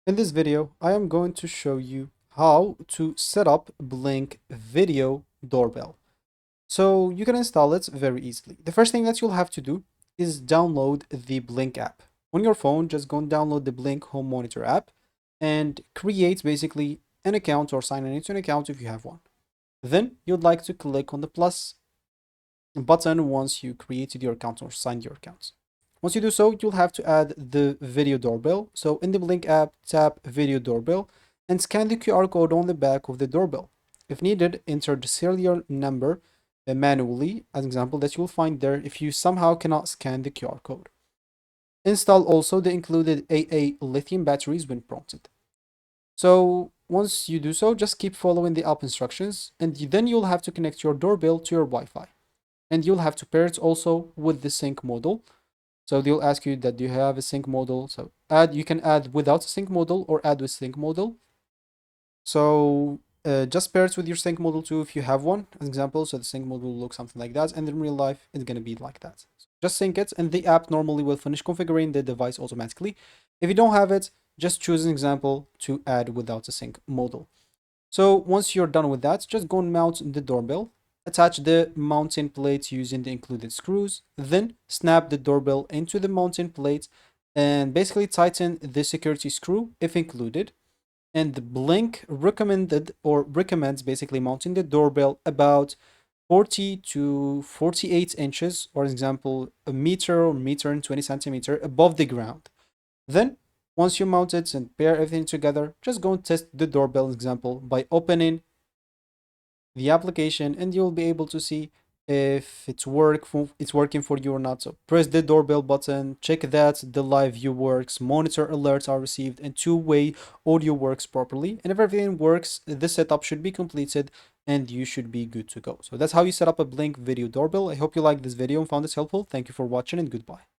In this video, I am going to show you how to set up Blink Video Doorbell. So you can install it very easily. The first thing that you'll have to do is download the Blink app. On your phone, just go and download the Blink Home Monitor app and create basically an account or sign into an account if you have one. Then you'd like to click on the plus button once you created your account or signed your account. Once you do so, you'll have to add the video doorbell. So in the Blink app, tap video doorbell and scan the QR code on the back of the doorbell. If needed, enter the serial number manually, as an example, that you'll find there if you somehow cannot scan the QR code. Install also the included AA lithium batteries when prompted. So once you do so, just keep following the app instructions, and then you'll have to connect your doorbell to your Wi-Fi. And you'll have to pair it also with the sync model. So they'll ask you that do you have a sync model. So you can add without a sync model or add with sync model. So just pair it with your sync model too if you have one, as an example. So the sync model will look something like that, and in real life it's gonna be like that. So just sync it, and the app normally will finish configuring the device automatically. If you don't have it, just choose an example to add without a sync model. So once you're done with that, just go and mount the doorbell. Attach the mounting plate using the included screws, then snap the doorbell into the mounting plate and basically tighten the security screw if included. And the Blink recommends basically mounting the doorbell about 40 to 48 inches, or example, a meter or meter and 20 centimeter above the ground. Then once you mount it and pair everything together, just go and test the doorbell example by opening the application, and you'll be able to see if it's working for you or not. So press the doorbell button, check that the live view works, monitor alerts are received, and two-way audio works properly. And if everything works, the setup should be completed and you should be good to go. So that's how you set up a Blink Video Doorbell. I hope you liked this video and found this helpful. Thank you for watching, and goodbye.